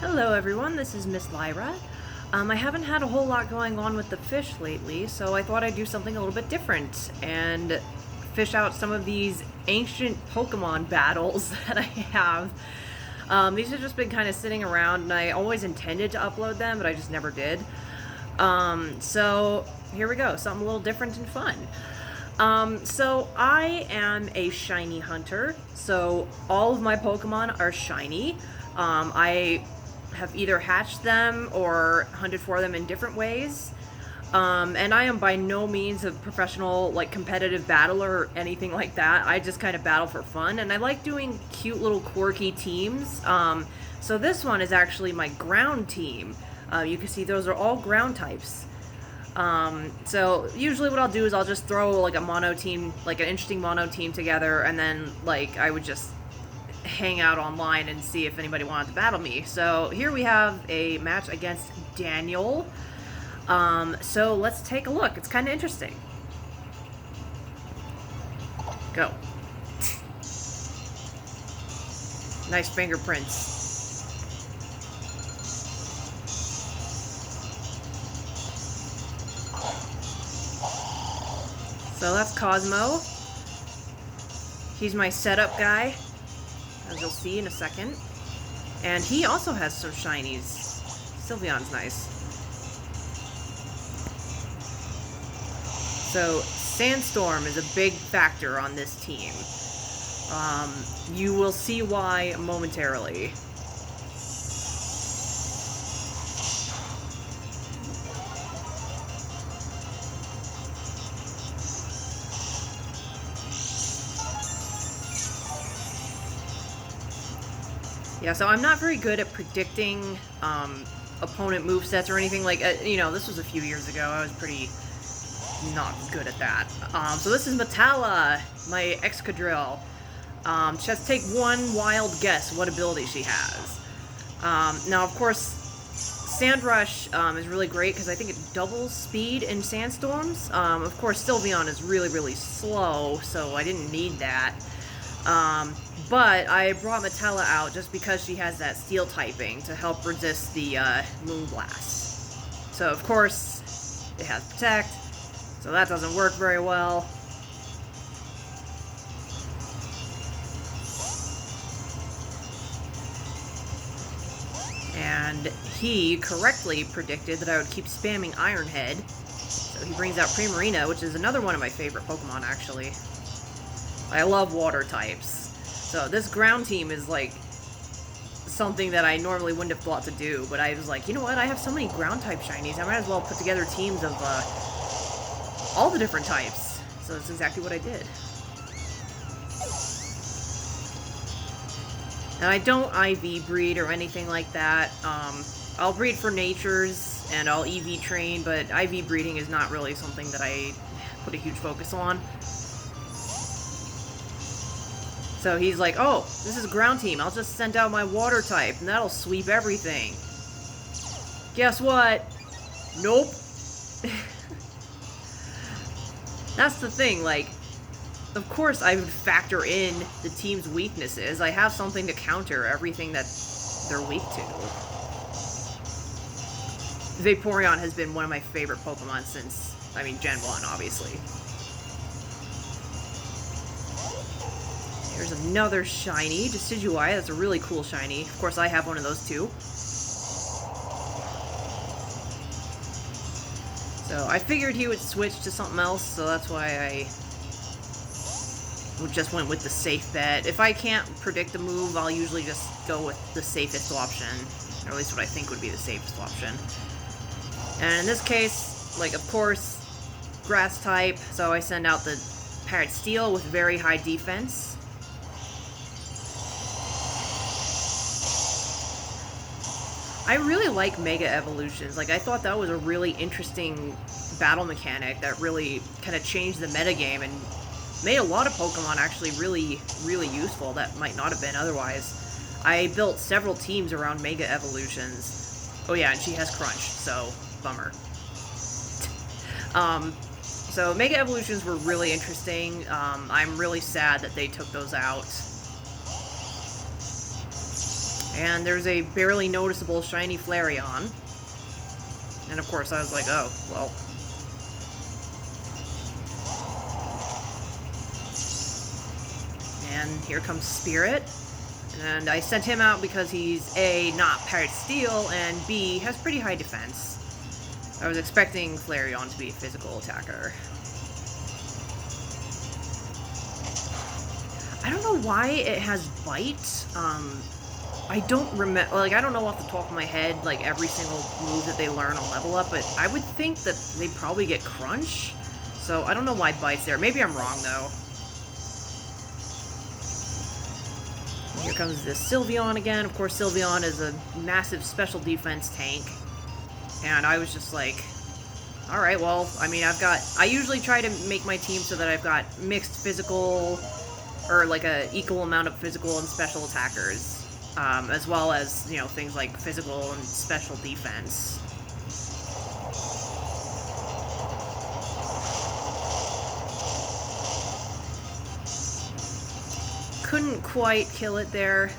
Hello everyone, this is Miss Lyra. I haven't had a whole lot going on with the fish lately, so I thought I'd do something a little bit different and fish out some of these ancient Pokemon battles that I have. These have just been kind of sitting around, and I always intended to upload them, but I just never did. So here we go, something a little different and fun. So I am a shiny hunter, so all of my Pokemon are shiny. I have either hatched them or hunted for them in different ways. And I am by no means a professional, like, competitive battler or anything like that. I just kind of battle for fun, and I like doing cute little quirky teams. So this one is actually my ground team. You can see those are all ground types. So usually what I'll do is I'll just throw like a mono team, like an interesting mono team together, and then like I would just hang out online and see if anybody wanted to battle me. So here we have a match against Daniel. So let's take a look. It's kind of interesting. Go. Nice fingerprints. So that's Cosmo. He's my setup guy, as you'll see in a second. And he also has some shinies. Sylveon's nice. So Sandstorm is a big factor on this team. You will see why momentarily. Yeah, so I'm not very good at predicting opponent movesets or anything. Like, this was a few years ago. I was pretty not good at that. So this is Metalla, my Excadrill. She has to take one wild guess what ability she has. Now, of course, Sandrush is really great because I think it doubles speed in Sandstorms. Of course, Sylveon is really, really slow, so I didn't need that. But I brought Metalla out just because she has that steel typing to help resist the Moonblast. So, of course, it has Protect, so that doesn't work very well. And he correctly predicted that I would keep spamming Iron Head. So he brings out Primarina, which is another one of my favorite Pokemon, actually. I love water types. So this ground team is like something that I normally wouldn't have thought to do, but I was like, you know what, I have so many ground type shinies, I might as well put together teams of all the different types. So that's exactly what I did. And I don't IV breed or anything like that. I'll breed for natures and I'll EV train, but IV breeding is not really something that I put a huge focus on. So he's like, oh, this is a ground team. I'll just send out my water type, and that'll sweep everything. Guess what? Nope. That's the thing, like, of course I would factor in the team's weaknesses. I have something to counter everything that they're weak to. Vaporeon has been one of my favorite Pokemon since, Gen 1, obviously. There's another shiny, Decidueye. That's a really cool shiny. Of course, I have one of those too. So I figured he would switch to something else, so that's why I just went with the safe bet. If I can't predict the move, I'll usually just go with the safest option, or at least what I think would be the safest option. And in this case, like, of course, grass type, so I send out the Parrot Steel with very high defense. I really like Mega Evolutions. Like, I thought that was a really interesting battle mechanic that really kind of changed the metagame and made a lot of Pokemon actually really, really useful that might not have been otherwise. I built several teams around Mega Evolutions. Oh yeah, and she has Crunch, so bummer. So Mega Evolutions were really interesting. I'm really sad that they took those out. And there's a barely noticeable shiny Flareon. And of course I was like, oh, well. And here comes Spirit. And I sent him out because he's A, not Parrot Steel, and B, has pretty high defense. I was expecting Flareon to be a physical attacker. I don't know why it has Bite. I don't remember, like, I don't know off the top of my head, like, every single move that they learn on level up, but I would think that they probably get Crunch. So I don't know why Bite's there. Maybe I'm wrong, though. Here comes the Sylveon again. Of course, Sylveon is a massive special defense tank. And I was just like, alright, well, I mean, I usually try to make my team so that I've got mixed physical, or like a equal amount of physical and special attackers. As well as, you know, things like physical and special defense. Couldn't quite kill it there.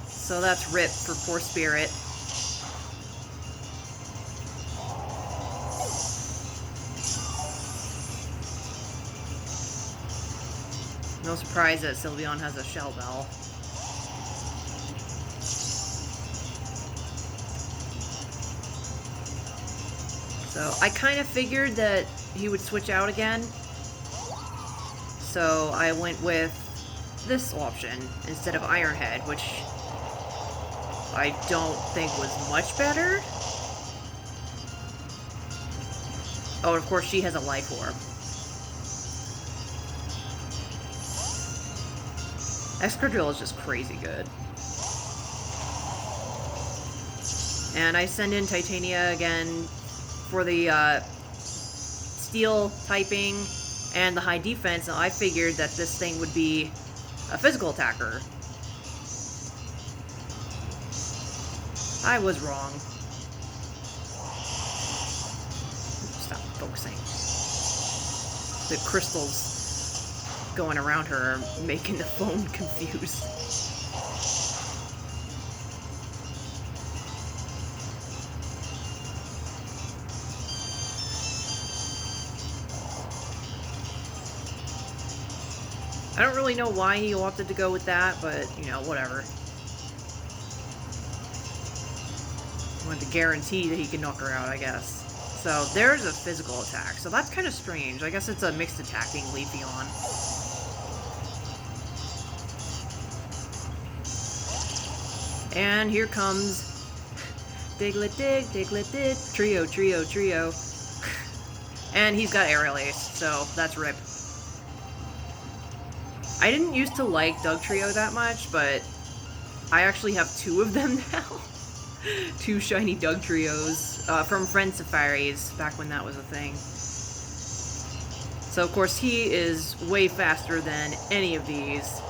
So that's RIP for poor Spirit. No surprise that Sylveon has a Shell Bell. So I kind of figured that he would switch out again. So I went with this option instead of Iron Head, which I don't think was much better. Oh, and of course she has a Life Orb. Excadrill is just crazy good. And I send in Titania again for the steel typing and the high defense. Now I figured that this thing would be a physical attacker. I was wrong. Stop focusing. The crystals going around her are making the phone confused. I don't really know why he opted to go with that, but, you know, whatever. I wanted to guarantee that he can knock her out, I guess. So, there's a physical attack. So that's kind of strange. I guess it's a mixed attacking Leafeon. And here comes Diglett Dig, Diglett Dig, Trio, Trio, Trio. And he's got Aerial Ace, so that's RIP. I didn't used to like Dugtrio that much, but I actually have two of them now. Two shiny Dugtrios from Friend Safaris, back when that was a thing. So, of course, he is way faster than any of these.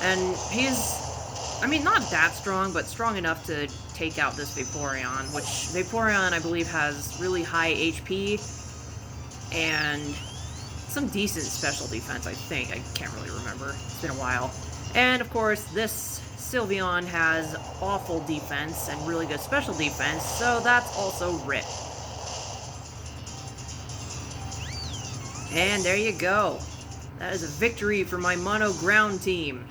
And he's, I mean, not that strong, but strong enough to take out this Vaporeon, which Vaporeon, I believe, has really high HP and some decent special defense, I think. I can't really remember. It's been a while. And, of course, this Sylveon has awful defense and really good special defense, so that's also RIP. And there you go. That is a victory for my mono ground team.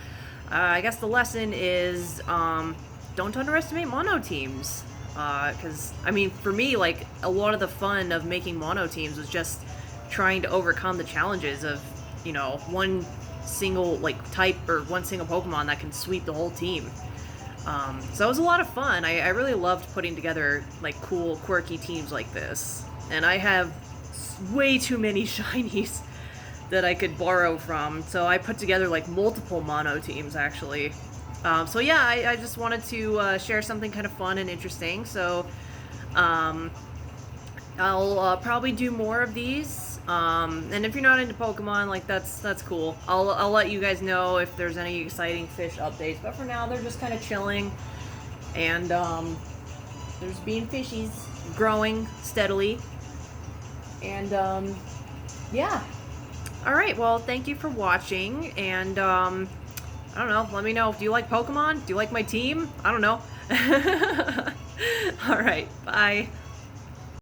I guess the lesson is, don't underestimate mono teams. Because, I mean, for me, like, a lot of the fun of making mono teams was just trying to overcome the challenges of, you know, one single, like, type or one single Pokemon that can sweep the whole team. So it was a lot of fun. I really loved putting together, like, cool, quirky teams like this. And I have way too many shinies that I could borrow from, so I put together, like, multiple mono teams, actually. So yeah, I just wanted to share something kind of fun and interesting, so I'll probably do more of these. And if you're not into Pokemon, like, that's cool. I'll let you guys know if there's any exciting fish updates, but for now, they're just kind of chilling, and there's being fishies growing steadily, and yeah. Alright, well, thank you for watching, and I don't know. Let me know. Do you like Pokemon? Do you like my team? I don't know. All right. Bye.